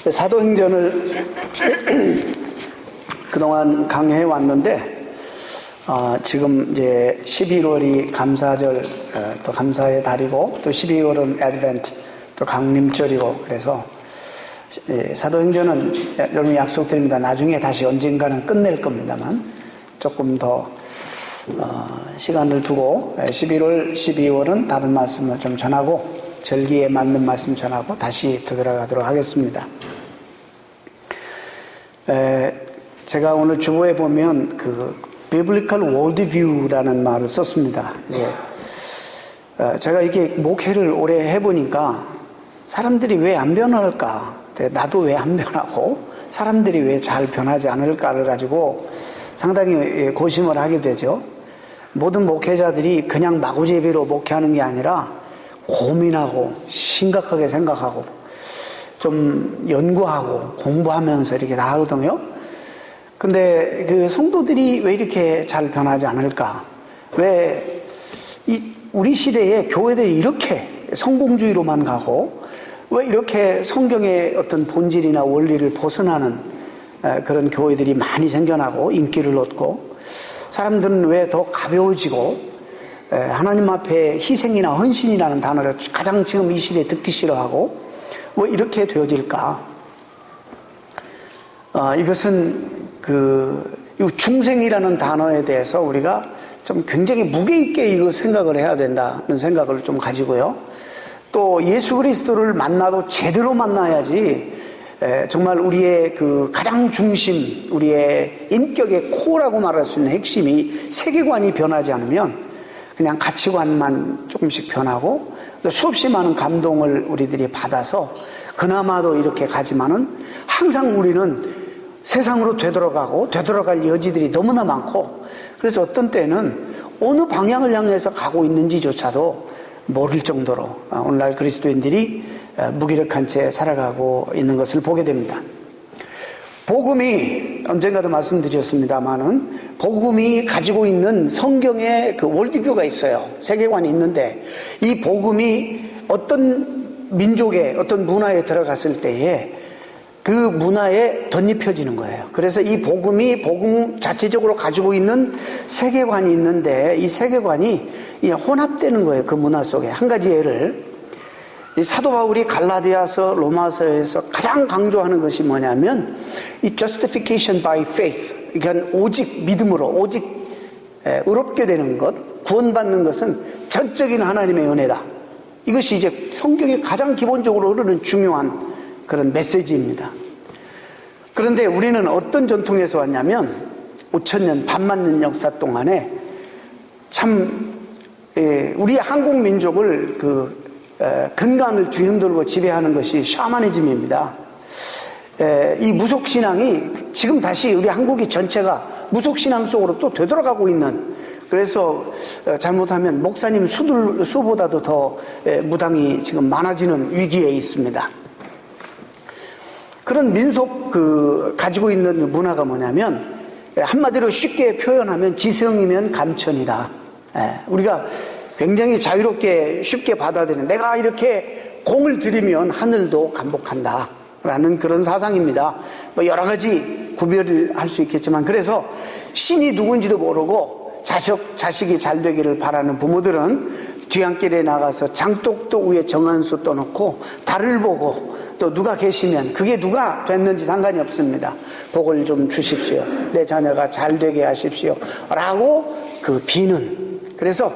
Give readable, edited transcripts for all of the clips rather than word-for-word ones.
사도행전을 그동안 강의해 왔는데, 지금 이제 11월이 감사절, 또 감사의 달이고, 또 12월은 애드벤트, 또 강림절이고, 그래서 사도행전은 여러분 약속드립니다. 나중에 다시 언젠가는 끝낼 겁니다만, 조금 더 시간을 두고 11월, 12월은 다른 말씀을 좀 전하고, 절기에 맞는 말씀 전하고 다시 되돌아가도록 하겠습니다. 제가 오늘 주보에 보면 그 Biblical Worldview라는 말을 썼습니다. 제가 이게 목회를 오래 해보니까 사람들이 왜 안 변할까? 나도 왜 안 변하고 사람들이 왜 잘 변하지 않을까를 가지고 상당히 고심을 하게 되죠. 모든 목회자들이 그냥 마구제비로 목회하는 게 아니라 고민하고 심각하게 생각하고 좀 연구하고 공부하면서 이렇게 다 하거든요. 근데 그 성도들이 왜 이렇게 잘 변하지 않을까? 왜 우리 시대에 교회들이 이렇게 성공주의로만 가고 왜 이렇게 성경의 어떤 본질이나 원리를 벗어나는 그런 교회들이 많이 생겨나고 인기를 얻고 사람들은 왜 더 가벼워지고 하나님 앞에 희생이나 헌신이라는 단어를 가장 지금 이 시대에 듣기 싫어하고 왜 이렇게 되어질까? 이것은 중생이라는 단어에 대해서 우리가 좀 굉장히 무게 있게 이걸 생각을 해야 된다는 생각을 좀 가지고요. 또 예수 그리스도를 만나도 제대로 만나야지 정말 우리의 그 가장 중심, 우리의 인격의 코어라고 말할 수 있는 핵심이 세계관이 변하지 않으면 그냥 가치관만 조금씩 변하고 수없이 많은 감동을 우리들이 받아서 그나마도 이렇게 가지만은 항상 우리는 세상으로 되돌아가고 되돌아갈 여지들이 너무나 많고 그래서 어떤 때는 어느 방향을 향해서 가고 있는지조차도 모를 정도로 오늘날 그리스도인들이 무기력한 채 살아가고 있는 것을 보게 됩니다. 복음이 언젠가도 말씀드렸습니다만은 복음이 가지고 있는 성경의 그 월드뷰가 있어요. 세계관이 있는데 이 복음이 어떤 민족의 어떤 문화에 들어갔을 때에 그 문화에 덧입혀지는 거예요. 그래서 이 복음이 복음 자체적으로 가지고 있는 세계관이 있는데 이 세계관이 혼합되는 거예요. 그 문화 속에. 한 가지 예를 이 사도 바울이 갈라디아서 로마서에서 가장 강조하는 것이 뭐냐면 이 justification by faith, 그러니까 오직 믿음으로 오직 의롭게 되는 것, 구원받는 것은 전적인 하나님의 은혜다. 이것이 이제 성경에 가장 기본적으로 흐르는 중요한 그런 메시지입니다. 그런데 우리는 어떤 전통에서 왔냐면 5,000년 반만년 역사 동안에 참 우리 한국 민족을 근간을 뒤흔들고 지배하는 것이 샤머니즘입니다. 이 무속신앙이 지금 다시 우리 한국이 전체가 무속신앙 쪽으로 또 되돌아가고 있는, 그래서 잘못하면 목사님 수보다도 더 무당이 지금 많아지는 위기에 있습니다. 그런 민속 가지고 있는 문화가 뭐냐면 한마디로 쉽게 표현하면 지성이면 감천이다. 우리가 굉장히 자유롭게 쉽게 받아들이는, 내가 이렇게 공을 들이면 하늘도 감복한다 라는 그런 사상입니다. 뭐 여러 가지 구별을 할 수 있겠지만, 그래서 신이 누군지도 모르고 자식이 잘 되기를 바라는 부모들은 뒤안길에 나가서 장독도 위에 정한수 떠놓고 달을 보고 또 누가 계시면 그게 누가 됐는지 상관이 없습니다. 복을 좀 주십시오, 내 자녀가 잘 되게 하십시오 라고 비는, 그래서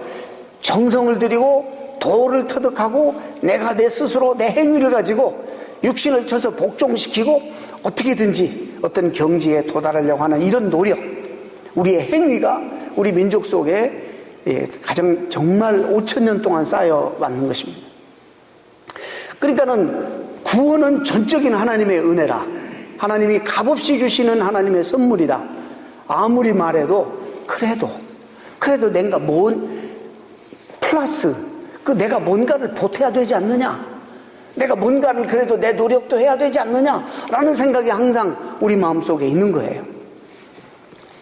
정성을 들이고 도를 터득하고 내가 내 스스로 내 행위를 가지고 육신을 쳐서 복종시키고 어떻게든지 어떤 경지에 도달하려고 하는 이런 노력, 우리의 행위가 우리 민족 속에 가장 정말 5,000년 동안 쌓여왔는 것입니다. 그러니까는 구원은 전적인 하나님의 은혜라, 하나님이 값없이 주시는 하나님의 선물이다. 아무리 말해도 그래도 내가 플러스 내가 뭔가를 보태야 되지 않느냐, 내가 뭔가를 그래도 내 노력도 해야 되지 않느냐라는 생각이 항상 우리 마음속에 있는 거예요.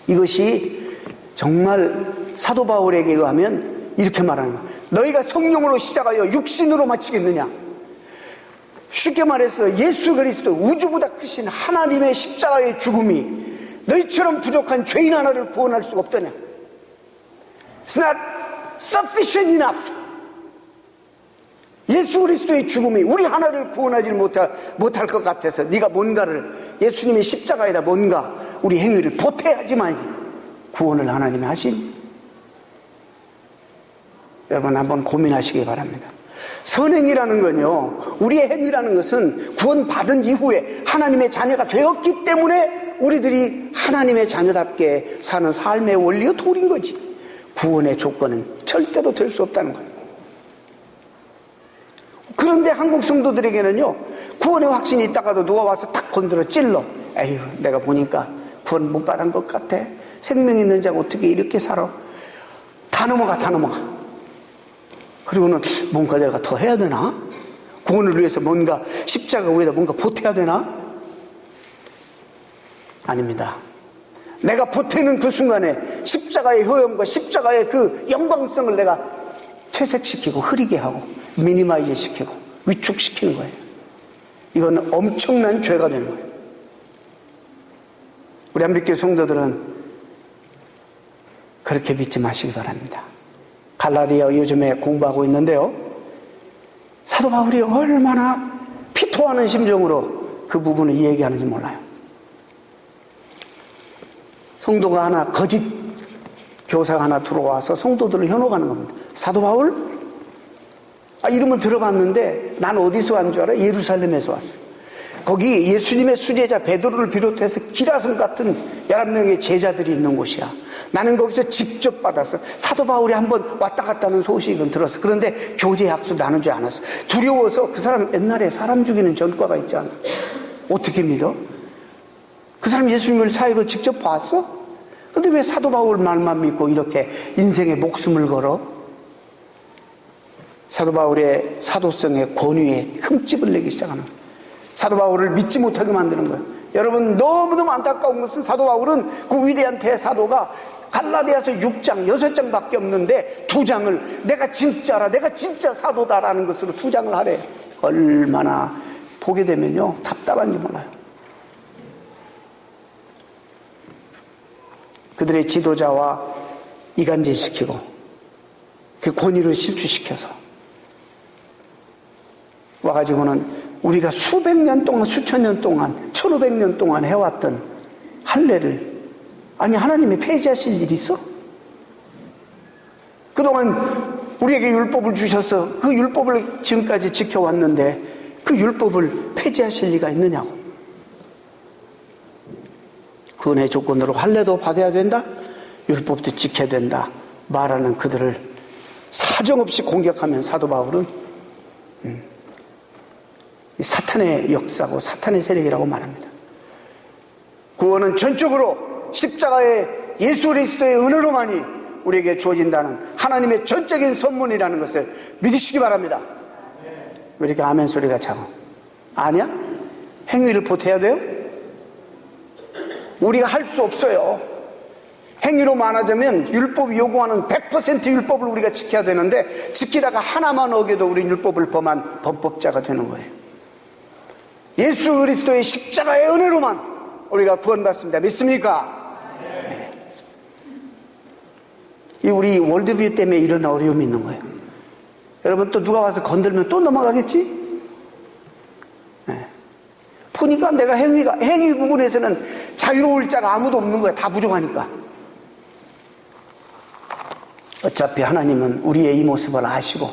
이것이 정말 사도 바울에게 의하면 이렇게 말하는 거예요. 너희가 성령으로 시작하여 육신으로 마치겠느냐. 쉽게 말해서 예수 그리스도 우주보다 크신 하나님의 십자가의 죽음이 너희처럼 부족한 죄인 하나를 구원할 수가 없더냐? It's not sufficient enough. 예수 그리스도의 죽음이 우리 하나를 구원하지 못할 것 같아서 네가 뭔가를 예수님의 십자가에다 뭔가 우리 행위를 보태야지만 구원을 하나님이 하시니. 여러분 한번 고민하시기 바랍니다. 선행이라는 건요, 우리의 행위라는 것은 구원받은 이후에 하나님의 자녀가 되었기 때문에 우리들이 하나님의 자녀답게 사는 삶의 원리가 도리인 거지. 구원의 조건은 절대로 될 수 없다는 거예요. 그런데 한국 성도들에게는요, 구원의 확신이 있다가도 누가 와서 딱 건드려 찔러. 에휴, 내가 보니까 구원 못 받은 것 같아. 생명 있는 자가 어떻게 이렇게 살아? 다 넘어가. 그리고는 뭔가 내가 더 해야 되나? 구원을 위해서 뭔가 십자가 위에다 뭔가 보태야 되나? 아닙니다. 내가 보태는 그 순간에 십자가의 효용과 십자가의 그 영광성을 내가 퇴색시키고 흐리게 하고 미니마이즈 시키고 위축시키는 거예요. 이건 엄청난 죄가 되는 거예요. 우리 한빛교회 성도들은 그렇게 믿지 마시기 바랍니다. 갈라디아 요즘에 공부하고 있는데요, 사도 바울이 얼마나 피토하는 심정으로 그 부분을 얘기하는지 몰라요. 성도가 하나, 거짓 교사가 하나 들어와서 성도들을 현혹하는 겁니다. 사도 바울? 이름은 들어봤는데 난 어디서 왔는 줄 알아? 예루살렘에서 왔어. 거기 예수님의 수제자 베드로를 비롯해서 기라성 같은 11명의 제자들이 있는 곳이야. 나는 거기서 직접 받았어. 사도 바울이 한번 왔다 갔다 하는 소식은 들었어. 그런데 교제 약수 나누지 않았어. 두려워서. 그 사람 옛날에 사람 죽이는 전과가 있잖아. 어떻게 믿어? 그 사람 예수님을 사역을 직접 봤어? 근데 왜 사도 바울 말만 믿고 이렇게 인생의 목숨을 걸어? 사도 바울의 사도성의 권위에 흠집을 내기 시작하는 거예요. 사도 바울을 믿지 못하게 만드는 거예요. 여러분, 너무너무 안타까운 것은 사도 바울은 그 위대한 대사도가 갈라디아서 6장, 6장밖에 없는데 2장을 내가 진짜라, 내가 진짜 사도다라는 것으로 2장을 하래. 얼마나 보게 되면요, 답답한지 몰라요. 그들의 지도자와 이간질시키고 그 권위를 실추시켜서 와가지고는 우리가 수백 년 동안, 수천 년 동안, 1500년 동안 해왔던 할례를, 아니 하나님이 폐지하실 일이 있어? 그동안 우리에게 율법을 주셔서 그 율법을 지금까지 지켜왔는데 그 율법을 폐지하실 리가 있느냐고. 구원의 조건으로 할례도 받아야 된다, 율법도 지켜야 된다 말하는 그들을 사정없이 공격하면 사도 바울은 사탄의 역사고 사탄의 세력이라고 말합니다. 구원은 전적으로 십자가의 예수 그리스도의 은혜로만이 우리에게 주어진다는 하나님의 전적인 선물이라는 것을 믿으시기 바랍니다. 왜 이렇게 아멘 소리가 작아? 아니야? 행위를 보태야 돼요? 우리가 할 수 없어요. 행위로 말하자면 율법이 요구하는 100% 율법을 우리가 지켜야 되는데 지키다가 하나만 어겨도 우리 율법을 범한 범법자가 되는 거예요. 예수 그리스도의 십자가의 은혜로만 우리가 구원받습니다. 믿습니까? 네. 이 우리 월드뷰 때문에 이런 어려움이 있는 거예요. 여러분, 또 누가 와서 건들면 또 넘어가겠지? 네. 보니까 내가 행위 부분에서는 자유로울 자가 아무도 없는 거야. 다 부족하니까. 어차피 하나님은 우리의 이 모습을 아시고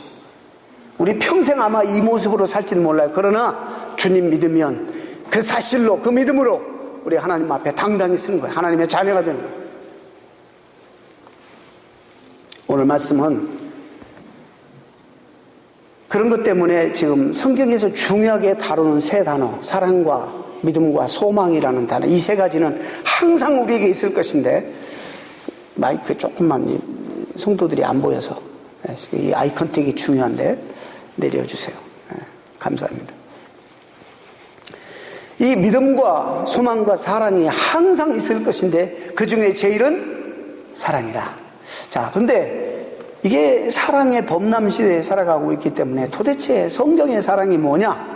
우리 평생 아마 이 모습으로 살지는 몰라요. 그러나 주님 믿으면 그 사실로, 그 믿음으로 우리 하나님 앞에 당당히 서는 거예요. 하나님의 자녀가 되는 거예요. 오늘 말씀은 그런 것 때문에 지금 성경에서 중요하게 다루는 세 단어, 사랑과 믿음과 소망이라는 단어, 이 세 가지는 항상 우리에게 있을 것인데 마이크 조금만 성도들이 안 보여서 이 아이 컨택이 중요한데 내려주세요. 감사합니다. 이 믿음과 소망과 사랑이 항상 있을 것인데 그 중에 제일은 사랑이라. 자, 근데 이게 사랑의 범람 시대에 살아가고 있기 때문에 도대체 성경의 사랑이 뭐냐?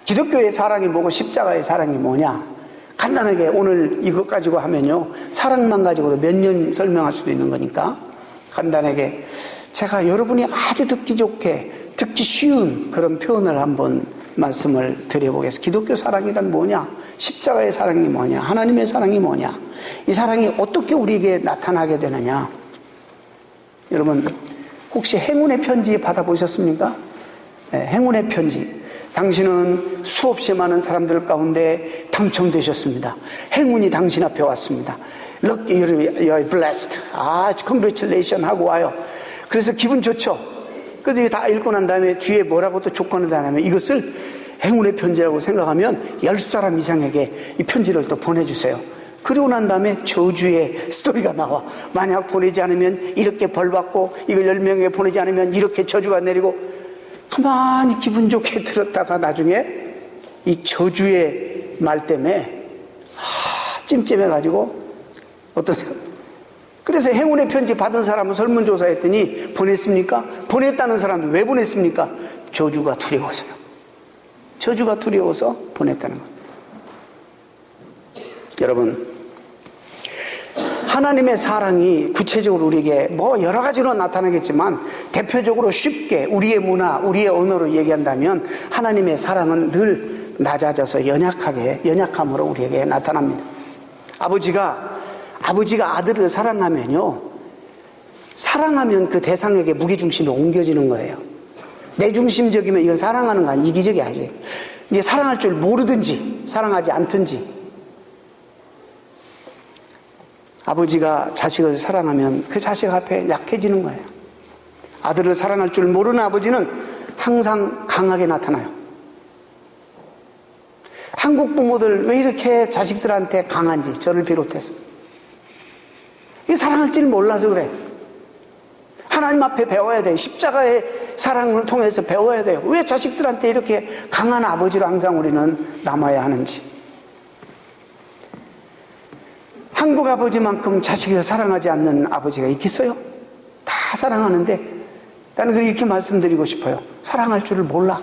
기독교의 사랑이 뭐고 십자가의 사랑이 뭐냐? 간단하게 오늘 이것 가지고 하면요, 사랑만 가지고도 몇 년 설명할 수도 있는 거니까 간단하게 제가 여러분이 아주 듣기 좋게, 듣기 쉬운 그런 표현을 한번 말씀을 드려보겠습니다. 기독교 사랑이란 뭐냐? 십자가의 사랑이 뭐냐? 하나님의 사랑이 뭐냐? 이 사랑이 어떻게 우리에게 나타나게 되느냐? 여러분, 혹시 행운의 편지 받아보셨습니까? 네, 행운의 편지. 당신은 수없이 많은 사람들 가운데 당첨되셨습니다. 행운이 당신 앞에 왔습니다. Lucky, you're blessed. congratulations 하고 와요. 그래서 기분 좋죠? 그런데 다 읽고 난 다음에 뒤에 뭐라고 또 조건을 다냐면 이것을 행운의 편지라고 생각하면 10사람 이상에게 이 편지를 또 보내주세요. 그리고 난 다음에 저주의 스토리가 나와. 만약 보내지 않으면 이렇게 벌받고, 이걸 10명에게 보내지 않으면 이렇게 저주가 내리고, 가만히 기분 좋게 들었다가 나중에 이 저주의 말 때문에 찜찜해가지고 어떤 사람, 그래서 행운의 편지 받은 사람은 설문조사했더니 보냈습니까? 보냈다는 사람은 왜 보냈습니까? 저주가 두려워서요. 저주가 두려워서 보냈다는 것. 여러분, 하나님의 사랑이 구체적으로 우리에게 뭐 여러 가지로 나타나겠지만 대표적으로 쉽게 우리의 문화, 우리의 언어로 얘기한다면 하나님의 사랑은 늘 낮아져서 연약함으로 우리에게 나타납니다. 아버지가 아들을 사랑하면요, 사랑하면 그 대상에게 무게중심이 옮겨지는 거예요. 내중심적이면 이건 사랑하는 거 아니야. 이기적이 아니지. 이게 사랑할 줄 모르든지 사랑하지 않든지, 아버지가 자식을 사랑하면 그 자식 앞에 약해지는 거예요. 아들을 사랑할 줄 모르는 아버지는 항상 강하게 나타나요. 한국 부모들 왜 이렇게 자식들한테 강한지, 저를 비롯해서. 이 사랑할 줄 몰라서 그래. 하나님 앞에 배워야 돼요. 십자가의 사랑을 통해서 배워야 돼요. 왜 자식들한테 이렇게 강한 아버지로 항상 우리는 남아야 하는지. 한국 아버지만큼 자식을 사랑하지 않는 아버지가 있겠어요? 다 사랑하는데 나는 이렇게 말씀드리고 싶어요. 사랑할 줄을 몰라.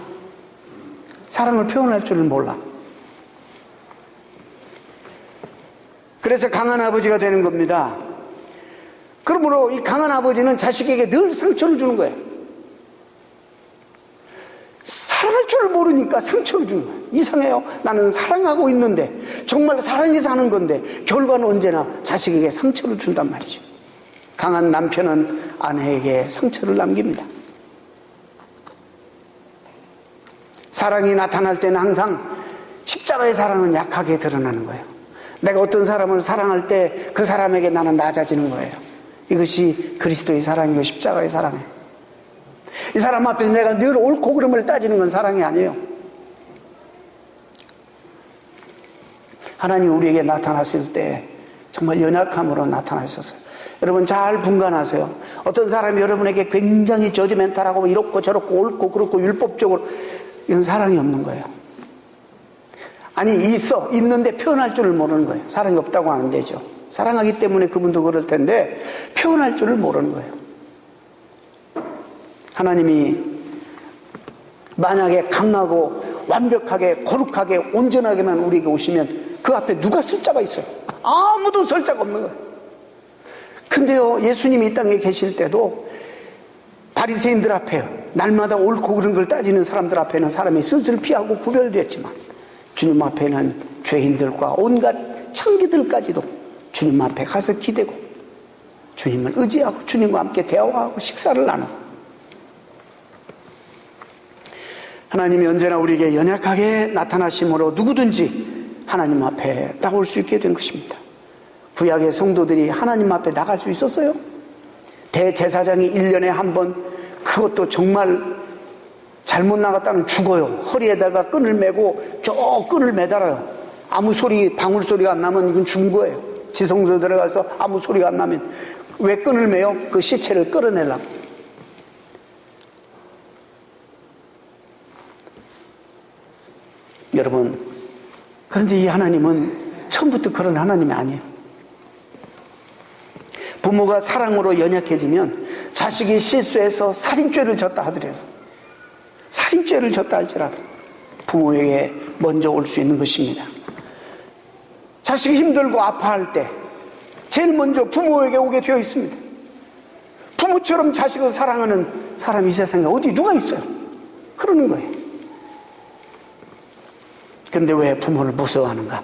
사랑을 표현할 줄을 몰라. 그래서 강한 아버지가 되는 겁니다. 그러므로 이 강한 아버지는 자식에게 늘 상처를 주는 거예요. 사랑할 줄 모르니까 상처를 주는 거예요. 이상해요. 나는 사랑하고 있는데, 정말 사랑이 사는 건데 결과는 언제나 자식에게 상처를 준단 말이죠. 강한 남편은 아내에게 상처를 남깁니다. 사랑이 나타날 때는 항상 십자가의 사랑은 약하게 드러나는 거예요. 내가 어떤 사람을 사랑할 때 그 사람에게 나는 낮아지는 거예요. 이것이 그리스도의 사랑이고 십자가의 사랑이에요. 이 사람 앞에서 내가 늘 옳고 그름을 따지는 건 사랑이 아니에요. 하나님 우리에게 나타나실 때 정말 연약함으로 나타나셨어요. 여러분 잘 분간하세요. 어떤 사람이 여러분에게 굉장히 저지멘탈하고 이렇고 저렇고 옳고 그렇고 율법적으로, 이건 사랑이 없는 거예요. 아니 있는데 표현할 줄을 모르는 거예요. 사랑이 없다고 하면 되죠. 사랑하기 때문에 그분도 그럴 텐데 표현할 줄을 모르는 거예요. 하나님이 만약에 강하고 완벽하게 거룩하게 온전하게만 우리에게 오시면 그 앞에 누가 설 자가 있어요? 아무도 설 자가 없는 거예요. 근데요, 예수님이 이 땅에 계실 때도 바리새인들 앞에 날마다 옳고 그른 걸 따지는 사람들 앞에는 사람이 슬슬 피하고 구별됐지만 주님 앞에는 죄인들과 온갖 창기들까지도 주님 앞에 가서 기대고 주님을 의지하고 주님과 함께 대화하고 식사를 나누고, 하나님이 언제나 우리에게 연약하게 나타나심으로 누구든지 하나님 앞에 나올 수 있게 된 것입니다. 구약의 성도들이 하나님 앞에 나갈 수 있었어요? 대제사장이 1년에 한 번, 그것도 정말 잘못 나갔다는 죽어요. 허리에다가 끈을 매고 저 끈을 매달아요. 아무 소리, 방울 소리가 안 나면 이건 죽은 거예요. 지성소 들어가서 아무 소리가 안 나면. 왜 끈을 매요? 그 시체를 끌어내려고. 여러분, 그런데 이 하나님은 처음부터 그런 하나님이 아니에요. 부모가 사랑으로 연약해지면 자식이 실수해서 살인죄를 졌다 하더라도, 살인죄를 졌다 할지라도 부모에게 먼저 올 수 있는 것입니다. 자식이 힘들고 아파할 때 제일 먼저 부모에게 오게 되어 있습니다. 부모처럼 자식을 사랑하는 사람이 이 세상에 어디 누가 있어요? 그러는 거예요. 근데 왜 부모를 무서워하는가?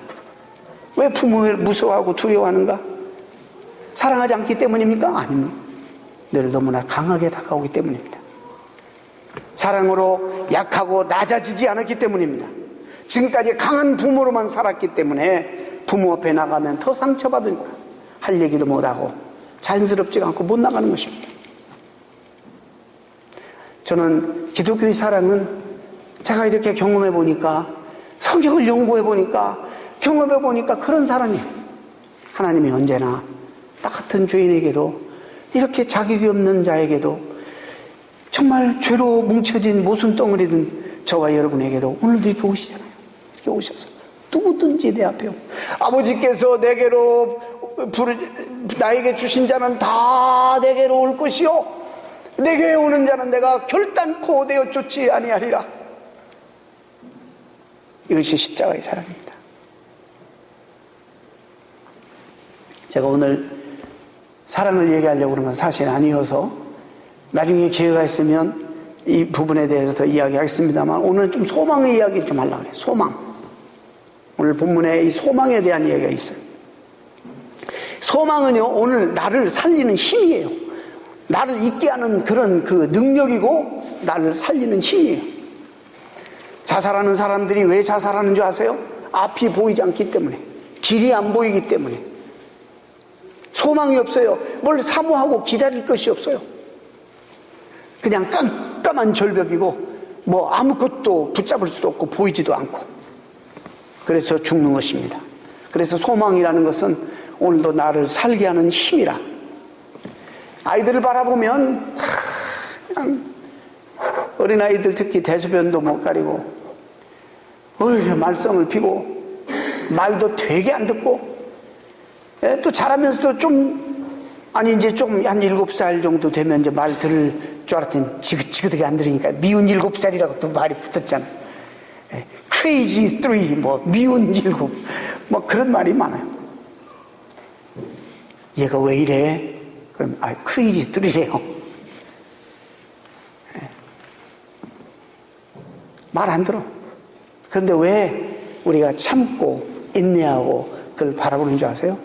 왜 부모를 무서워하고 두려워하는가? 사랑하지 않기 때문입니까? 아닙니다. 늘 너무나 강하게 다가오기 때문입니다. 사랑으로 약하고 낮아지지 않았기 때문입니다. 지금까지 강한 부모로만 살았기 때문에 부모 앞에 나가면 더 상처받으니까 할 얘기도 못하고 자연스럽지가 않고 못 나가는 것입니다. 저는 기독교의 사랑은 제가 이렇게 경험해 보니까, 성경을 연구해 보니까, 경험해 보니까 그런 사랑이에요. 하나님이 언제나 나 같은 죄인에게도, 이렇게 자격이 없는 자에게도, 정말 죄로 뭉쳐진 모순 덩어리든 저와 여러분에게도 오늘도 이렇게 오시잖아요. 이렇게 오셔서 누구든지 내 앞에 오고, 아버지께서 내게로 나에게 주신 자는 다 내게로 올 것이요 내게 오는 자는 내가 결단코 내어 쫓지 아니하리라. 이것이 십자가의 사랑입니다. 제가 오늘 사랑을 얘기하려고 그런 건 사실 아니어서 나중에 기회가 있으면 이 부분에 대해서 더 이야기하겠습니다만, 오늘 좀 소망의 이야기 좀 하려고 해요. 소망. 오늘 본문에 이 소망에 대한 이야기가 있어요. 소망은요, 오늘 나를 살리는 힘이에요. 나를 있게 하는 그런 그 능력이고 나를 살리는 힘이에요. 자살하는 사람들이 왜 자살하는 줄 아세요? 앞이 보이지 않기 때문에, 길이 안 보이기 때문에. 소망이 없어요. 뭘 사모하고 기다릴 것이 없어요. 그냥 깜깜한 절벽이고 뭐 아무것도 붙잡을 수도 없고 보이지도 않고, 그래서 죽는 것입니다. 그래서 소망이라는 것은 오늘도 나를 살게 하는 힘이라. 아이들을 바라보면 그냥 어린아이들 특히 대소변도 못 가리고 말썽을 피고 말도 되게 안 듣고, 또 자라면서도 이제 좀 한 7살 정도 되면 이제 말 들을 줄 알았더니 지긋지긋하게 안 들으니까 미운 7살이라고 또 말이 붙었잖아. crazy 3, 미운 7, 그런 말이 많아요. 얘가 왜 이래? 그럼 crazy 3래요. 말 안 들어. 그런데 왜 우리가 참고 인내하고 그걸 바라보는 줄 아세요?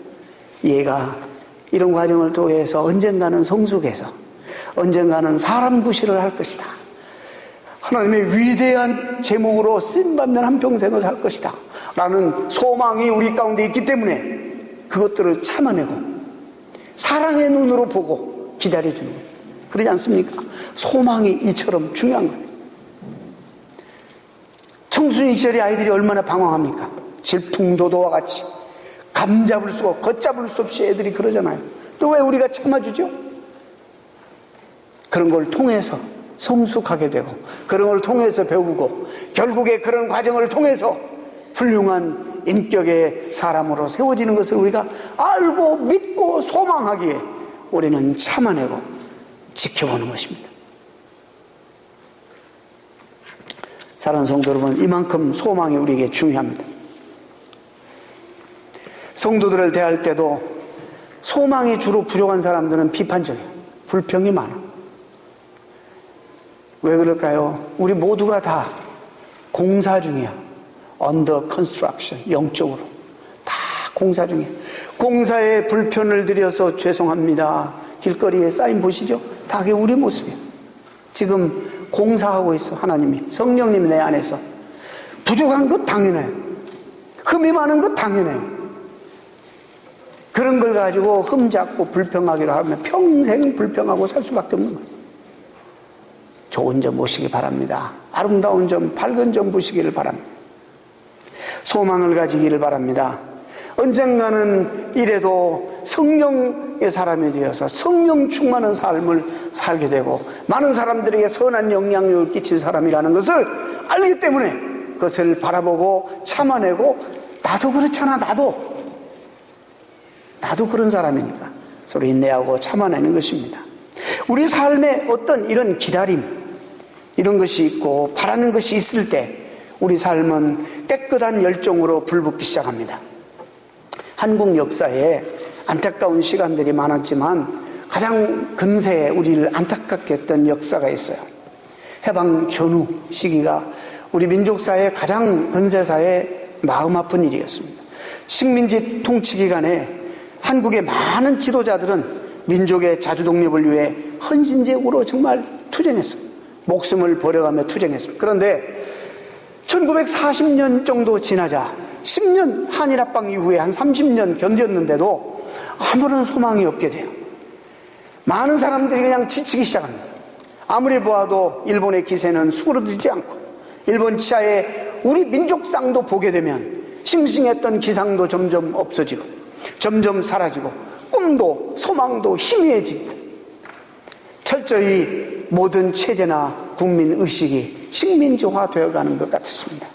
얘가 이런 과정을 통해서 언젠가는 성숙해서 언젠가는 사람 구실을 할 것이다. 하나님의 위대한 제목으로 쓰임받는 한평생을 살 것이다 라는 소망이 우리 가운데 있기 때문에 그것들을 참아내고 사랑의 눈으로 보고 기다려주는 거예요. 그러지 않습니까? 소망이 이처럼 중요한 거예요. 청소년 시절의 아이들이 얼마나 방황합니까? 질풍노도와 같이 감 잡을 수 없고 걷잡을 수 없이 애들이 그러잖아요. 또 왜 우리가 참아주죠? 그런 걸 통해서 성숙하게 되고, 그런 걸 통해서 배우고, 결국에 그런 과정을 통해서 훌륭한 인격의 사람으로 세워지는 것을 우리가 알고 믿고 소망하기에 우리는 참아내고 지켜보는 것입니다. 사랑하는 성도 여러분, 이만큼 소망이 우리에게 중요합니다. 성도들을 대할 때도 소망이 주로 부족한 사람들은 비판적이에요. 불평이 많아. 왜 그럴까요? 우리 모두가 다 공사 중이야. Under construction, 영적으로 다 공사 중이에요. 공사에 불편을 드려서 죄송합니다. 길거리에 사인 보시죠? 다 그게 우리 모습이에요. 지금 공사하고 있어. 하나님이, 성령님이 내 안에서. 부족한 것 당연해요. 흠이 많은 것 당연해요. 그런 걸 가지고 흠잡고 불평하기로 하면 평생 불평하고 살 수밖에 없는 거예요. 좋은 점 보시기 바랍니다. 아름다운 점, 밝은 점 보시기를 바랍니다. 소망을 가지기를 바랍니다. 언젠가는 이래도 성령의 사람이 되어서 성령 충만한 삶을 살게 되고 많은 사람들에게 선한 영향력을 끼칠 사람이라는 것을 알기 때문에 그것을 바라보고 참아내고, 나도 그렇잖아, 나도 그런 사람이니까 서로 인내하고 참아내는 것입니다. 우리 삶에 어떤 이런 기다림, 이런 것이 있고 바라는 것이 있을 때 우리 삶은 깨끗한 열정으로 불붙기 시작합니다. 한국 역사에 안타까운 시간들이 많았지만 가장 근세에 우리를 안타깝게 했던 역사가 있어요. 해방 전후 시기가 우리 민족사의 가장 근세사의 마음 아픈 일이었습니다. 식민지 통치 기간에 한국의 많은 지도자들은 민족의 자주독립을 위해 헌신적으로 정말 투쟁했습니다. 목숨을 버려가며 투쟁했습니다. 그런데 1940년 정도 지나자 10년 한일합방 이후에 한 30년 견뎠는데도 아무런 소망이 없게 돼요. 많은 사람들이 그냥 지치기 시작합니다. 아무리 보아도 일본의 기세는 수그러들지 않고 일본 치하에 우리 민족상도 보게 되면 싱싱했던 기상도 점점 없어지고 점점 사라지고 꿈도 소망도 희미해집니다. 철저히 모든 체제나 국민의식이 식민지화되어가는 것 같았습니다.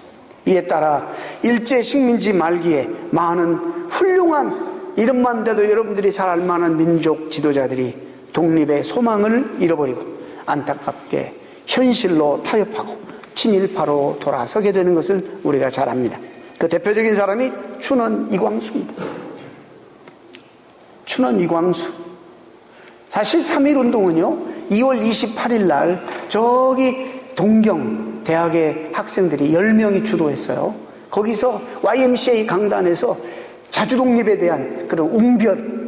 이에 따라 일제 식민지 말기에 많은 훌륭한 이름만 대도 여러분들이 잘 알만한 민족 지도자들이 독립의 소망을 잃어버리고 안타깝게 현실로 타협하고 친일파로 돌아서게 되는 것을 우리가 잘 압니다. 그 대표적인 사람이 춘원 이광수입니다. 춘원 이광수. 사실 3.1운동은요 2월 28일 날 저기 동경 대학의 학생들이 10명이 주도했어요. 거기서 YMCA 강단에서 자주독립에 대한 그런 웅변,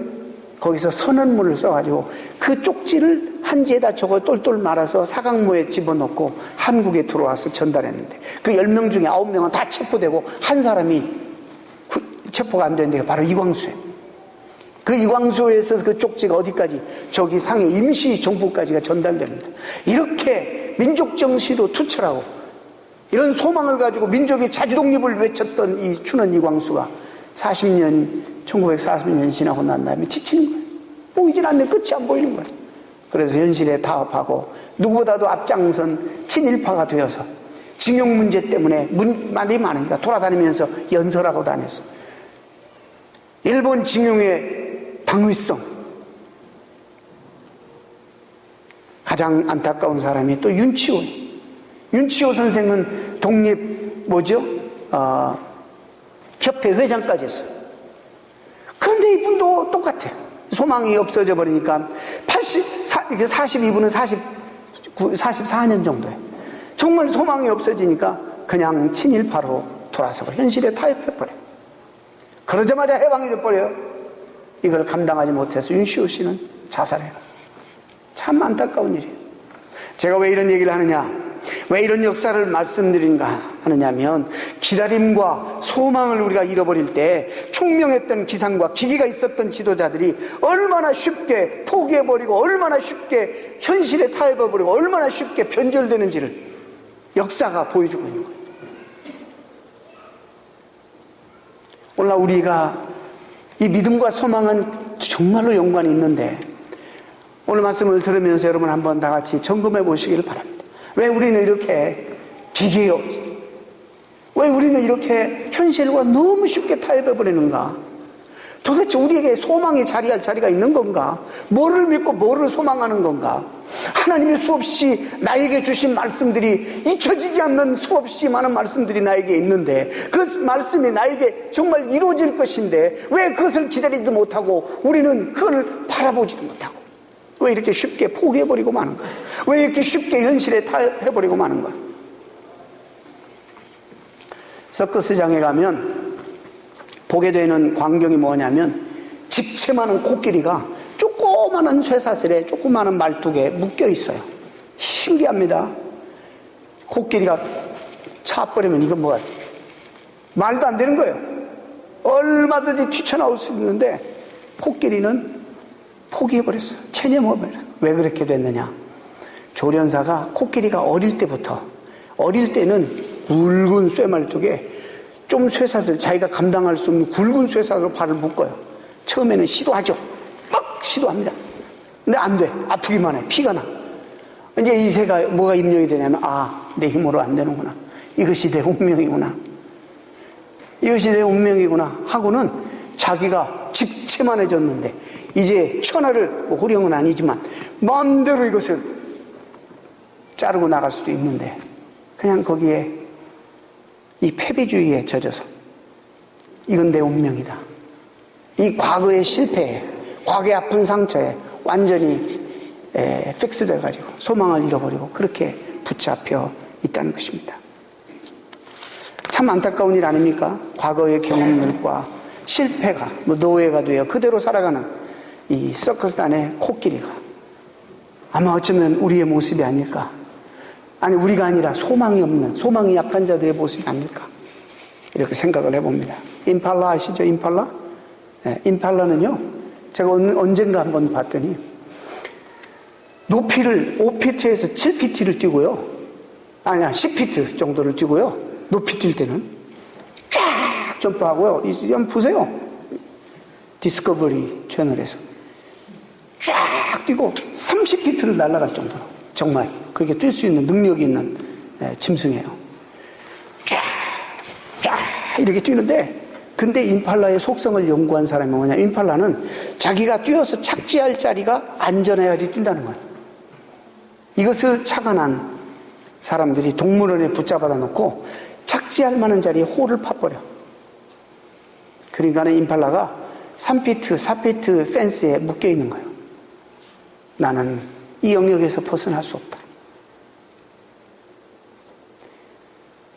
거기서 선언문을 써가지고 그 쪽지를 한지에다 적어 똘똘 말아서 사각모에 집어넣고 한국에 들어와서 전달했는데 그 10명 중에 9명은 다 체포되고 한 사람이 체포가 안 됐는데 바로 이광수예요. 그 이광수에서 그 쪽지가 어디까지? 저기 상해 임시정부까지가 전달됩니다. 이렇게 민족정신도 투철하고 이런 소망을 가지고 민족의 자주독립을 외쳤던 이 춘원 이광수가 1940년 지나고 난 다음에 지치는 거예요. 보이질 않는 끝이 안 보이는 거예요. 그래서 현실에 타협하고 누구보다도 앞장선 친일파가 되어서 징용 문제 때문에 말이 많으니까 돌아다니면서 연설하고 다녔어. 일본 징용의 당위성. 가장 안타까운 사람이 또 윤치호. 윤치호 선생은 독립 협회 회장까지 했어요. 그런데 이분도 똑같아요. 소망이 없어져 버리니까 42분은 44년 정도예요. 정말 소망이 없어지니까 그냥 친일파로 돌아서고 현실에 타협해버려요. 그러자마자 해방이 돼버려요. 이걸 감당하지 못해서 윤시호 씨는 자살해요. 참 안타까운 일이에요. 제가 왜 이런 얘기를 하느냐, 왜 이런 역사를 말씀드린가 하느냐면 기다림과 소망을 우리가 잃어버릴 때 총명했던 기상과 기기가 있었던 지도자들이 얼마나 쉽게 포기해버리고 얼마나 쉽게 현실에 타협해버리고 얼마나 쉽게 변절되는지를 역사가 보여주고 있는 거예요. 오늘 우리가 이 믿음과 소망은 정말로 연관이 있는데 오늘 말씀을 들으면서 여러분 한번 다 같이 점검해 보시기를 바랍니다. 왜 우리는 이렇게 기계에 왜 우리는 이렇게 현실과 너무 쉽게 타협해버리는가? 도대체 우리에게 소망이 자리할 자리가 있는 건가? 뭐를 믿고 뭐를 소망하는 건가? 하나님이 수없이 나에게 주신 말씀들이 잊혀지지 않는 수없이 많은 말씀들이 나에게 있는데 그 말씀이 나에게 정말 이루어질 것인데 왜 그것을 기다리지도 못하고 우리는 그걸 바라보지도 못하고 왜 이렇게 쉽게 포기해버리고 마는가? 왜 이렇게 쉽게 현실에 타협해버리고 마는가? 서커스장에 가면 보게 되는 광경이 뭐냐면 집채 많은 코끼리가 조그마한 쇠사슬에 조그마한 말뚝에 묶여 있어요. 신기합니다. 코끼리가 차버리면 이건 뭐야? 말도 안 되는 거예요. 얼마든지 튀쳐나올 수 있는데 코끼리는 포기해버렸어요. 체념해버렸어요. 왜 그렇게 됐느냐? 조련사가 코끼리가 어릴 때는 굵은 쇠말뚝에 좀 쇠사슬, 자기가 감당할 수 없는 굵은 쇠사슬로 발을 묶어요. 처음에는 시도하죠. 막 시도합니다. 근데 안 돼. 아프기만 해. 피가 나. 이제 이 새가 뭐가 입력이 되냐면 내 힘으로 안 되는구나. 이것이 내 운명이구나. 이것이 내 운명이구나 하고는 자기가 집체만해졌는데 이제 천하를 호령은 아니지만 마음대로 이것을 자르고 나갈 수도 있는데 그냥 거기에 이 패배주의에 젖어서 이건 내 운명이다. 이 과거의 실패에, 과거의 아픈 상처에 완전히 픽스돼가지고 소망을 잃어버리고 그렇게 붙잡혀 있다는 것입니다. 참 안타까운 일 아닙니까? 과거의 경험들과 실패가 노예가 되어 그대로 살아가는 이 서커스단의 코끼리가 아마 어쩌면 우리의 모습이 아닐까. 아니, 우리가 아니라 소망이 없는, 소망이 약한 자들의 모습이 아닐까. 이렇게 생각을 해봅니다. 임팔라 아시죠? 임팔라? 네, 임팔라는요, 제가 언젠가 한번 봤더니 높이를 5피트에서 7피트를 뛰고요. 아니야, 10피트 정도를 뛰고요. 높이 뛸 때는 쫙 점프하고요. 한번 보세요. 디스커버리 채널에서 쫙 뛰고 30피트를 날아갈 정도로 정말 그렇게 뛸 수 있는 능력이 있는 짐승이에요. 쫙 이렇게 뛰는데, 근데 임팔라의 속성을 연구한 사람이 뭐냐, 임팔라는 자기가 뛰어서 착지할 자리가 안전해야지 뛴다는 거예요. 이것을 착안한 사람들이 동물원에 붙잡아다 놓고 착지할 만한 자리에 홀을 파버려. 그러니까 임팔라가 3피트, 4피트 펜스에 묶여 있는 거예요. 나는 이 영역에서 벗어날 수 없다.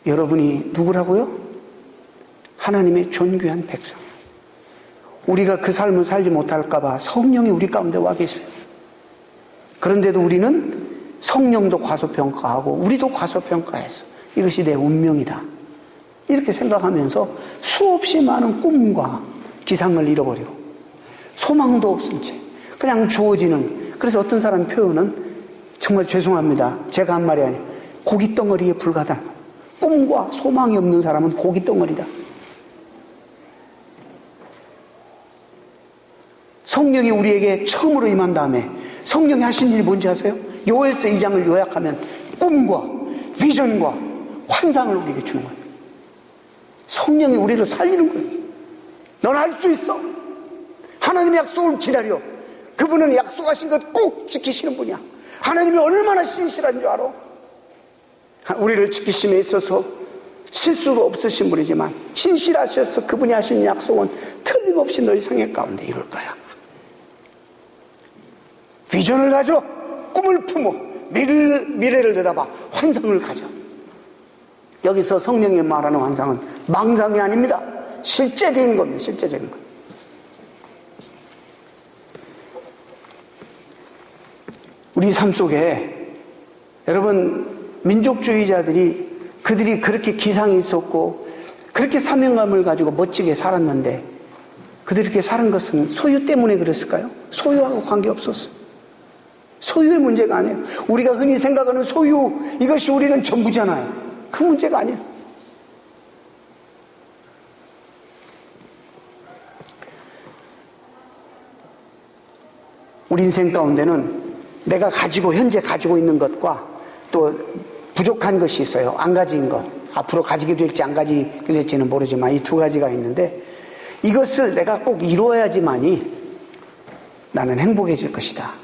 여러분이 누구라고요? 하나님의 존귀한 백성. 우리가 그 삶을 살지 못할까봐 성령이 우리 가운데 와 계세요. 그런데도 우리는 성령도 과소평가하고 우리도 과소평가해서 이것이 내 운명이다, 이렇게 생각하면서 수없이 많은 꿈과 기상을 잃어버리고 소망도 없은 채 그냥 주어지는, 그래서 어떤 사람 표현은 정말 죄송합니다, 제가 한 말이 아니에요, 고깃덩어리에 불과하다. 꿈과 소망이 없는 사람은 고깃덩어리다. 성령이 우리에게 처음으로 임한 다음에 성령이 하신 일이 뭔지 아세요? 요엘서 2장을 요약하면 꿈과 비전과 환상을 우리에게 주는 거예요. 성령이 우리를 살리는 거예요. 넌 할 수 있어. 하나님의 약속을 기다려. 그분은 약속하신 것 꼭 지키시는 분이야. 하나님이 얼마나 신실한 줄 알아? 우리를 지키심에 있어서 실수도 없으신 분이지만 신실하셔서 그분이 하신 약속은 틀림없이 너희 생애 가운데 이룰 거야. 비전을 가져, 꿈을 품어, 미래를 내다봐, 환상을 가져. 여기서 성령이 말하는 환상은 망상이 아닙니다. 실제적인 겁니다. 실제적인 것. 우리 삶 속에 여러분, 민족주의자들이 그들이 그렇게 기상이 있었고 그렇게 사명감을 가지고 멋지게 살았는데 그들이 그렇게 사는 것은 소유 때문에 그랬을까요? 소유하고 관계없었어요. 소유의 문제가 아니에요. 우리가 흔히 생각하는 소유, 이것이 우리는 전부잖아요. 그 문제가 아니에요. 우리 인생 가운데는 내가 현재 가지고 있는 것과 또 부족한 것이 있어요. 안 가진 것. 앞으로 가지게 될지 안 가지게 될지는 모르지만 이 두 가지가 있는데, 이것을 내가 꼭 이루어야지만이 나는 행복해질 것이다,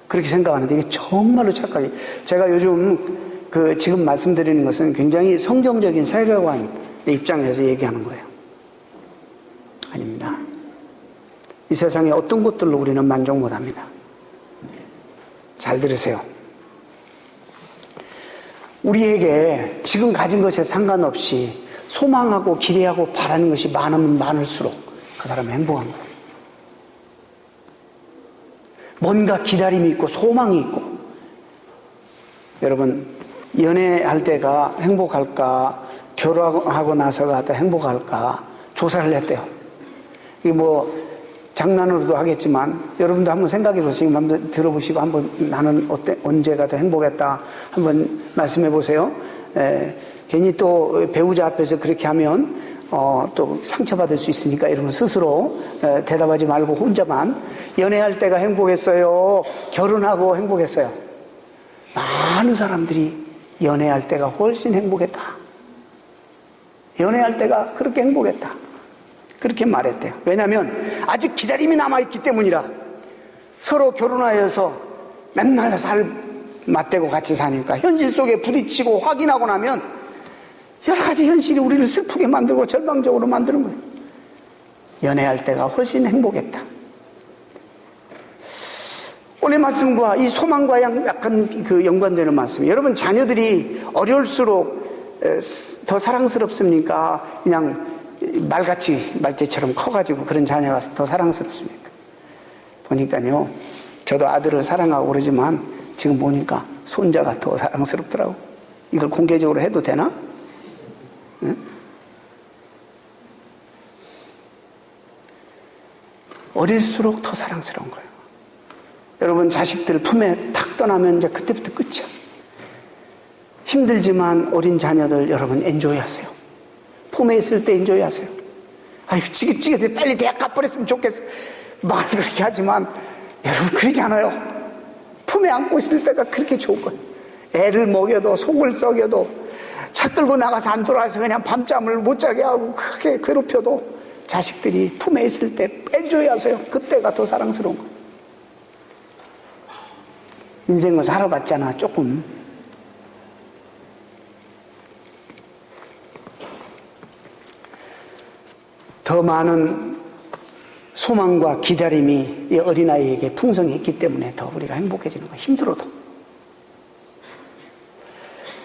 그렇게 생각하는데 이게 정말로 착각이에요. 제가 요즘 지금 말씀드리는 것은 굉장히 성경적인 세계관의 입장에서 얘기하는 거예요. 아닙니다. 이 세상에 어떤 것들로 우리는 만족 못합니다. 잘 들으세요. 우리에게 지금 가진 것에 상관없이 소망하고 기대하고 바라는 것이 많으면 많을수록 그 사람은 행복한 거예요. 뭔가 기다림이 있고 소망이 있고. 여러분, 연애할 때가 행복할까, 결혼하고 나서가 더 행복할까 조사를 했대요. 이게 장난으로도 하겠지만 여러분도 한번 생각해 보시고 한번 들어보시고 한번 나는 언제가 더 행복했다 한번 말씀해 보세요. 괜히 또 배우자 앞에서 그렇게 하면 또 상처받을 수 있으니까 이러면 스스로 대답하지 말고 혼자만 연애할 때가 행복했어요, 결혼하고 행복했어요. 많은 사람들이 연애할 때가 훨씬 행복했다, 연애할 때가 그렇게 행복했다, 그렇게 말했대요. 왜냐하면 아직 기다림이 남아있기 때문이라. 서로 결혼하여서 맨날 맞대고 같이 사니까 현실 속에 부딪히고 확인하고 나면 여러 가지 현실이 우리를 슬프게 만들고 절망적으로 만드는 거예요. 연애할 때가 훨씬 행복했다. 오늘 말씀과 이 소망과 약간 그 연관되는 말씀이에요. 여러분, 자녀들이 어려울수록 더 사랑스럽습니까? 그냥 말같이 말대처럼 커가지고 그런 자녀가 더 사랑스럽습니까? 보니까요, 저도 아들을 사랑하고 그러지만 지금 보니까 손자가 더 사랑스럽더라고. 이걸 공개적으로 해도 되나? 응? 어릴수록 더 사랑스러운 거예요. 여러분, 자식들 품에 탁 떠나면 이제 그때부터 끝이야. 힘들지만 어린 자녀들 여러분 엔조이 하세요. 품에 있을 때 엔조이 하세요. 아유, 지긋지긋해. 빨리 대학 가버렸으면 좋겠어. 말 그렇게 하지만 여러분 그러지 않아요. 품에 안고 있을 때가 그렇게 좋은 거예요. 애를 먹여도 속을 썩여도 차 끌고 나가서 안 돌아와서 그냥 밤잠을 못 자게 하고 크게 괴롭혀도 자식들이 품에 있을 때 엔조이 하세요. 그때가 더 사랑스러운 거예요. 인생을 살아봤잖아. 조금 더 많은 소망과 기다림이 이 어린아이에게 풍성했기 때문에 더 우리가 행복해지는 거야. 힘들어도.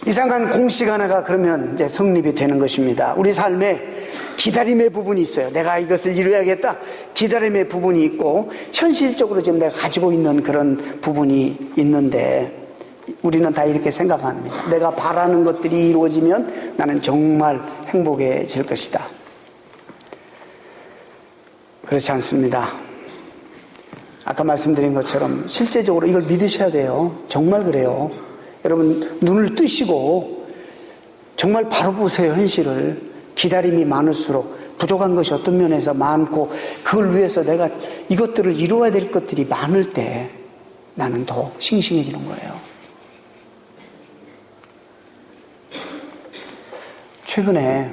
이상한 공식 하나가 그러면 이제 성립이 되는 것입니다. 우리 삶에 기다림의 부분이 있어요. 내가 이것을 이루어야겠다. 기다림의 부분이 있고, 현실적으로 지금 내가 가지고 있는 그런 부분이 있는데, 우리는 다 이렇게 생각합니다. 내가 바라는 것들이 이루어지면 나는 정말 행복해질 것이다. 그렇지 않습니다. 아까 말씀드린 것처럼 실제적으로 이걸 믿으셔야 돼요. 정말 그래요. 여러분, 눈을 뜨시고 정말 바로 보세요. 현실을. 기다림이 많을수록 부족한 것이 어떤 면에서 많고, 그걸 위해서 내가 이것들을 이루어야 될 것들이 많을 때 나는 더 싱싱해지는 거예요. 최근에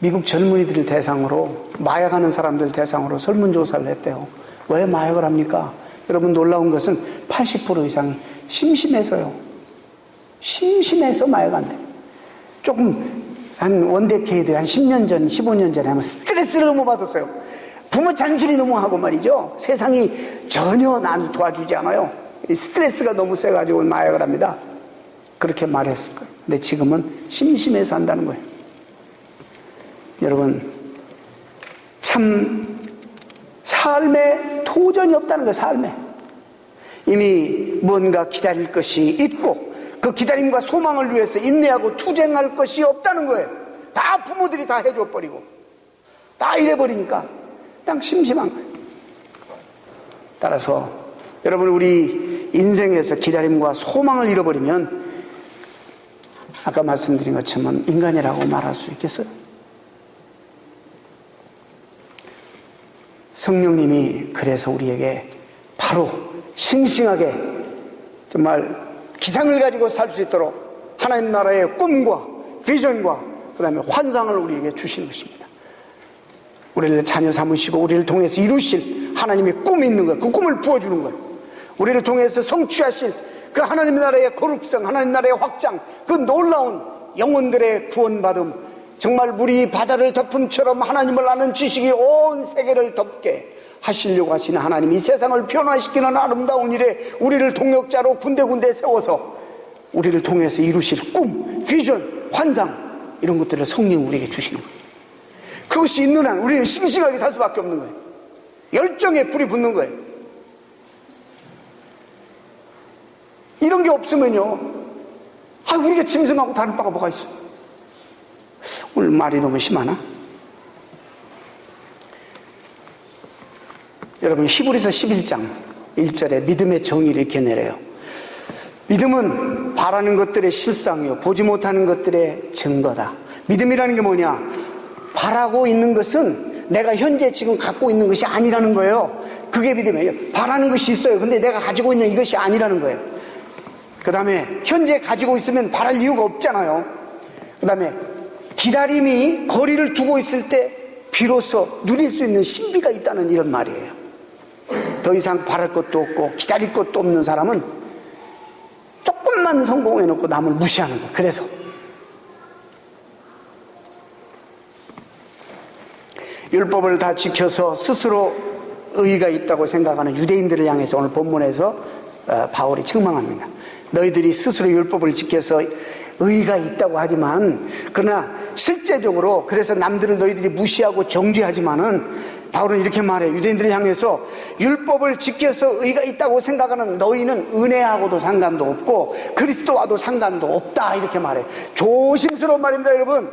미국 젊은이들 대상으로, 마약하는 사람들 대상으로 설문조사를 했대요. 왜 마약을 합니까? 여러분, 놀라운 것은 80% 이상이 심심해서요. 심심해서 마약한대. 조금 한 원데케이드, 한 10년 전, 15년 전에 하면 스트레스를 너무 받았어요. 부모 잔소리 너무 하고 말이죠. 세상이 전혀 나를 도와주지 않아요. 이 스트레스가 너무 세가지고 마약을 합니다. 그렇게 말했을 거예요. 근데 지금은 심심해서 한다는 거예요. 여러분, 참 삶에 도전이 없다는 거예요. 삶에 이미 뭔가 기다릴 것이 있고, 그 기다림과 소망을 위해서 인내하고 투쟁할 것이 없다는 거예요. 다 부모들이 다 해줘버리고 다 이래버리니까 그냥 심심한 거예요. 따라서 여러분, 우리 인생에서 기다림과 소망을 잃어버리면 아까 말씀드린 것처럼 인간이라고 말할 수 있겠어요? 성령님이 그래서 우리에게 바로 싱싱하게 정말 기상을 가지고 살 수 있도록 하나님 나라의 꿈과 비전과 그 다음에 환상을 우리에게 주시는 것입니다. 우리를 자녀 삼으시고 우리를 통해서 이루실 하나님의 꿈이 있는 거예요. 그 꿈을 부어주는 거예요. 우리를 통해서 성취하실 그 하나님 나라의 거룩성, 하나님 나라의 확장, 그 놀라운 영혼들의 구원받음, 정말 물이 바다를 덮음처럼 하나님을 아는 지식이 온 세계를 덮게 하시려고 하시는 하나님, 이 세상을 변화시키는 아름다운 일에 우리를 동역자로 군데군데 세워서 우리를 통해서 이루실 꿈, 비전, 환상, 이런 것들을 성령 우리에게 주시는 거예요. 그것이 있는 한 우리는 싱싱하게 살 수밖에 없는 거예요. 열정에 불이 붙는 거예요. 이런 게 없으면요, 우리가 짐승하고 다른 바가 뭐가 있어? 오늘 말이 너무 심하나? 여러분, 히브리서 11장 1절에 믿음의 정의를 이렇게 내려요. 믿음은 바라는 것들의 실상이요 보지 못하는 것들의 증거다. 믿음이라는 게 뭐냐? 바라고 있는 것은 내가 현재 지금 갖고 있는 것이 아니라는 거예요. 그게 믿음이에요. 바라는 것이 있어요. 근데 내가 가지고 있는 이것이 아니라는 거예요. 그 다음에 현재 가지고 있으면 바랄 이유가 없잖아요. 그 다음에 기다림이 거리를 두고 있을 때 비로소 누릴 수 있는 신비가 있다는 이런 말이에요. 더 이상 바랄 것도 없고 기다릴 것도 없는 사람은 조금만 성공해놓고 남을 무시하는 거예요. 그래서 율법을 다 지켜서 스스로 의의가 있다고 생각하는 유대인들을 향해서 오늘 본문에서 바울이 책망합니다. 너희들이 스스로 율법을 지켜서 의의가 있다고 하지만, 그러나 실제적으로 그래서 남들을 너희들이 무시하고 정죄하지만은 바울은 이렇게 말해요. 유대인들을 향해서 율법을 지켜서 의의가 있다고 생각하는 너희는 은혜하고도 상관도 없고 그리스도와도 상관도 없다, 이렇게 말해요. 조심스러운 말입니다, 여러분.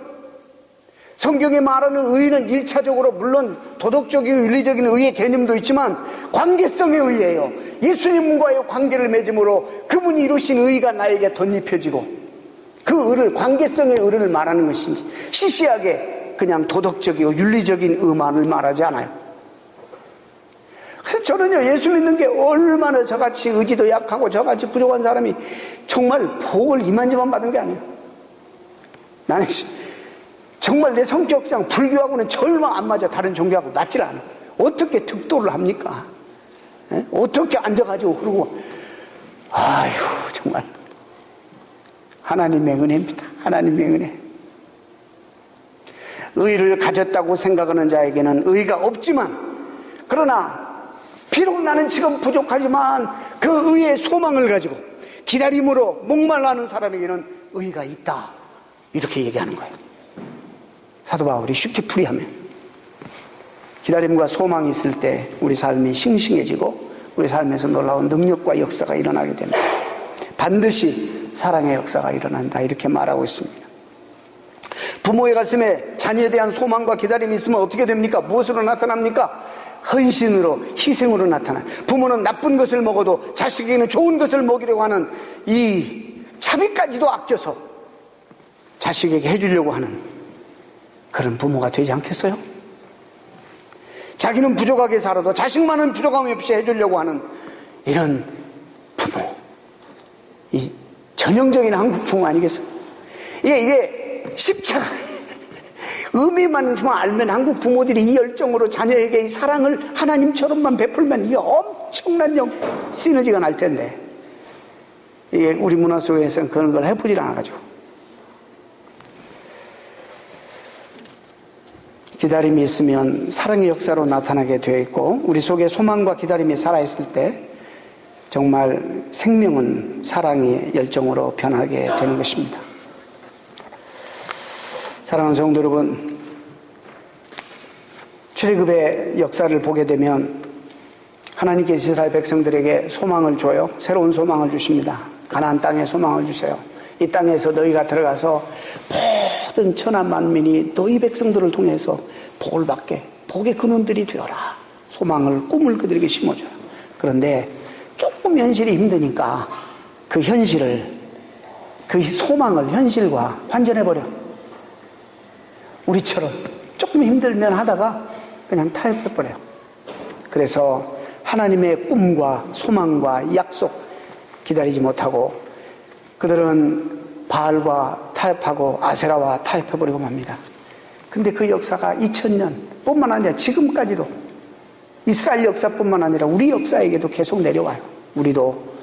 성경에 말하는 의의는 1차적으로 물론 도덕적이고 윤리적인 의의 개념도 있지만 관계성의 의의예요. 예수님과의 관계를 맺음으로 그분이 이루신 의의가 나에게 덧입혀지고, 그 의를, 관계성의 의를 말하는 것인지 시시하게 그냥 도덕적이고 윤리적인 의만을 말하지 않아요. 그래서 저는요, 예수 믿는 게 얼마나 저같이 의지도 약하고 저같이 부족한 사람이 정말 복을 이만저만 받은 게 아니에요. 나는 정말 내 성격상 불교하고는 절망 안 맞아. 다른 종교하고 낫질 않아. 어떻게 특도를 합니까? 에? 어떻게 앉아가지고 그러고, 아휴, 정말 하나님의 은혜입니다. 하나님의 은혜. 의를 가졌다고 생각하는 자에게는 의가 없지만, 그러나 비록 나는 지금 부족하지만 그 의의 소망을 가지고 기다림으로 목말라하는 사람에게는 의가 있다, 이렇게 얘기하는 거예요. 사도 바울이 쉽게 풀이하면 기다림과 소망이 있을 때 우리 삶이 싱싱해지고 우리 삶에서 놀라운 능력과 역사가 일어나게 됩니다. 반드시 사랑의 역사가 일어난다, 이렇게 말하고 있습니다. 부모의 가슴에 자녀에 대한 소망과 기다림이 있으면 어떻게 됩니까? 무엇으로 나타납니까? 헌신으로, 희생으로 나타나요. 부모는 나쁜 것을 먹어도 자식에게는 좋은 것을 먹이려고 하는 이 자비까지도 아껴서 자식에게 해주려고 하는 그런 부모가 되지 않겠어요? 자기는 부족하게 살아도 자식만은 부족함 없이 해주려고 하는 이런 부모, 이 전형적인 한국 부모 아니겠어요? 이게 십자가 의미만 좀 알면 한국 부모들이 이 열정으로 자녀에게 이 사랑을 하나님처럼만 베풀면 이게 엄청난 시너지가 날 텐데, 이게 우리 문화 속에서는 그런 걸 해보질 않아가지고. 기다림이 있으면 사랑의 역사로 나타나게 되어 있고, 우리 속에 소망과 기다림이 살아있을 때 정말 생명은 사랑의 열정으로 변하게 되는 것입니다. 사랑하는 성도 여러분, 출애굽의 역사를 보게 되면 하나님께서 이스라엘 백성들에게 소망을 줘요. 새로운 소망을 주십니다. 가나안 땅에 소망을 주세요. 이 땅에서 너희가 들어가서 모든 천하 만민이 너희 백성들을 통해서 복을 받게, 복의 근원들이 되어라. 소망을, 꿈을 그들에게 심어줘요. 그런데 조금 현실이 힘드니까 그 현실을, 그 소망을 현실과 환전해버려. 우리처럼 조금 힘들면 하다가 그냥 타협해버려요. 그래서 하나님의 꿈과 소망과 약속 기다리지 못하고 그들은 바알과 타협하고 아세라와 타협해버리고 맙니다. 근데 그 역사가 2000년 뿐만 아니라 지금까지도, 이스라엘 역사뿐만 아니라 우리 역사에게도 계속 내려와요. 우리도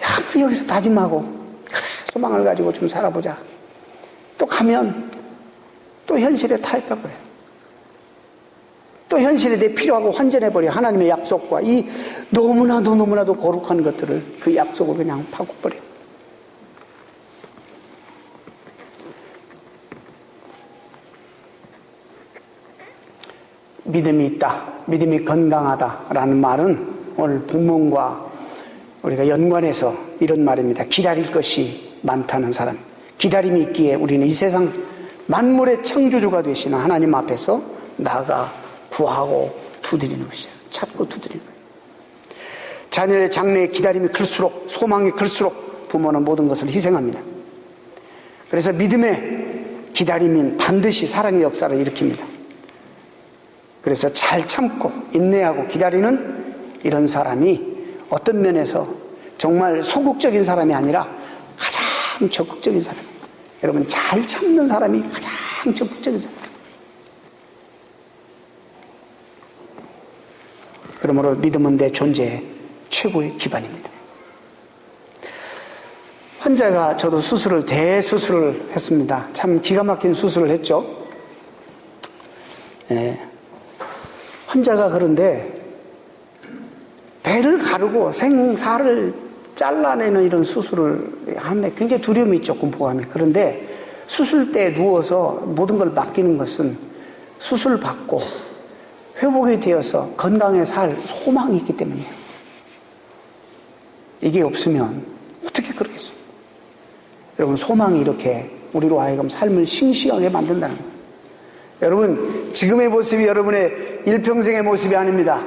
아무리 여기서 다짐하고 그래 소망을 가지고 좀 살아보자, 또 가면 또 현실에 타협해버려요. 또 현실에 내 필요하고 환전해버려요. 하나님의 약속과 이 너무나도 거룩한 것들을 그 약속으로 그냥 바꿔버려요. 믿음이 있다, 믿음이 건강하다라는 말은 오늘 본문과 우리가 연관해서 이런 말입니다. 기다릴 것이 많다는 사람, 기다림이 있기에 우리는 이 세상 만물의 창조주가 되시는 하나님 앞에서 나아가 구하고 두드리는 것이야. 찾고 두드리는 거예요. 자녀의 장래의 기다림이 클수록, 소망이 클수록 부모는 모든 것을 희생합니다. 그래서 믿음의 기다림은 반드시 사랑의 역사를 일으킵니다. 그래서 잘 참고 인내하고 기다리는 이런 사람이 어떤 면에서 정말 소극적인 사람이 아니라 가장 적극적인 사람이에요. 여러분, 잘 참는 사람이 가장 적극적인 사람. 그러므로 믿음은 내 존재의 최고의 기반입니다. 환자가, 저도 대수술을 했습니다. 참 기가 막힌 수술을 했죠. 환자가 그런데 배를 가르고 생사를 잘라내는 이런 수술을 하는데 굉장히 두려움이 있죠, 공포감이. 그런데 수술대에 누워서 모든 걸 맡기는 것은 수술 받고 회복이 되어서 건강에 살 소망이 있기 때문이에요. 이게 없으면 어떻게 그러겠어요? 여러분, 소망이 이렇게 우리로 하여금 삶을 싱싱하게 만든다는 거예요. 여러분, 지금의 모습이 여러분의 일평생의 모습이 아닙니다.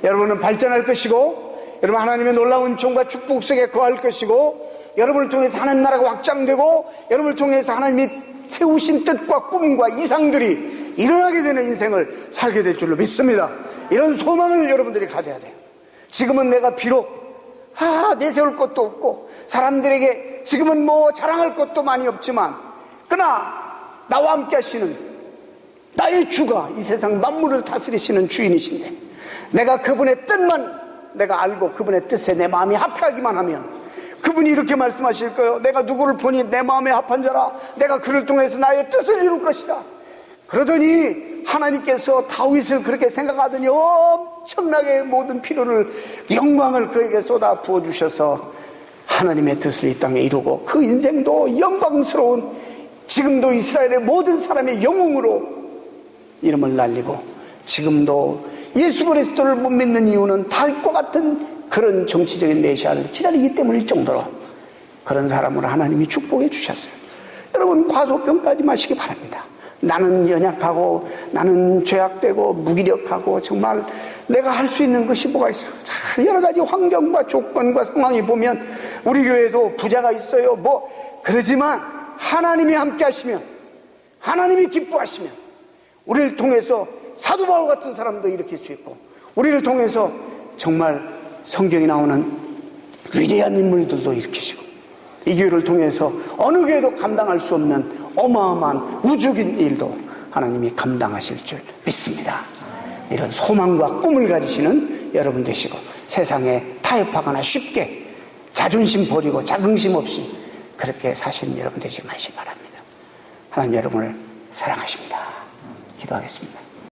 여러분은 발전할 것이고, 여러분 하나님의 놀라운 은총과 축복 속에 거할 것이고, 여러분을 통해서 하나님 나라가 확장되고, 여러분을 통해서 하나님이 세우신 뜻과 꿈과 이상들이 일어나게 되는 인생을 살게 될 줄로 믿습니다. 이런 소망을 여러분들이 가져야 돼요. 지금은 내가 비록 내세울 것도 없고, 사람들에게 지금은 뭐 자랑할 것도 많이 없지만, 그러나 나와 함께 하시는 나의 주가 이 세상 만물을 다스리시는 주인이신데, 내가 그분의 뜻만 내가 알고 그분의 뜻에 내 마음이 합하기만 하면, 그분이 이렇게 말씀하실 거예요. 내가 누구를 보니 내 마음에 합한 자라, 내가 그를 통해서 나의 뜻을 이룰 것이다. 그러더니 하나님께서 다윗을 그렇게 생각하더니 엄청나게 모든 필요를, 영광을 그에게 쏟아 부어주셔서 하나님의 뜻을 이 땅에 이루고, 그 인생도 영광스러운, 지금도 이스라엘의 모든 사람의 영웅으로 이름을 날리고, 지금도 예수 그리스도를 못 믿는 이유는 다윗과 같은 그런 정치적인 메시아를 기다리기 때문일 정도로 그런 사람으로 하나님이 축복해 주셨어요. 여러분, 과소평가하지 마시기 바랍니다. 나는 연약하고, 나는 죄악되고 무기력하고, 정말 내가 할 수 있는 것이 뭐가 있어요? 자, 여러 가지 환경과 조건과 상황이 보면 우리 교회도 부자가 있어요. 그러지만 하나님이 함께 하시면, 하나님이 기뻐하시면 우리를 통해서 사도 바울 같은 사람도 일으킬 수 있고, 우리를 통해서 정말 성경에 나오는 위대한 인물들도 일으키시고, 이 교회를 통해서 어느 교회도 감당할 수 없는 어마어마한 우주적인 일도 하나님이 감당하실 줄 믿습니다. 이런 소망과 꿈을 가지시는 여러분 되시고, 세상에 타협하거나 쉽게 자존심 버리고 자긍심 없이 그렇게 사시는 여러분 되시기 마시기 바랍니다. 하나님 여러분을 사랑하십니다. 기도하겠습니다.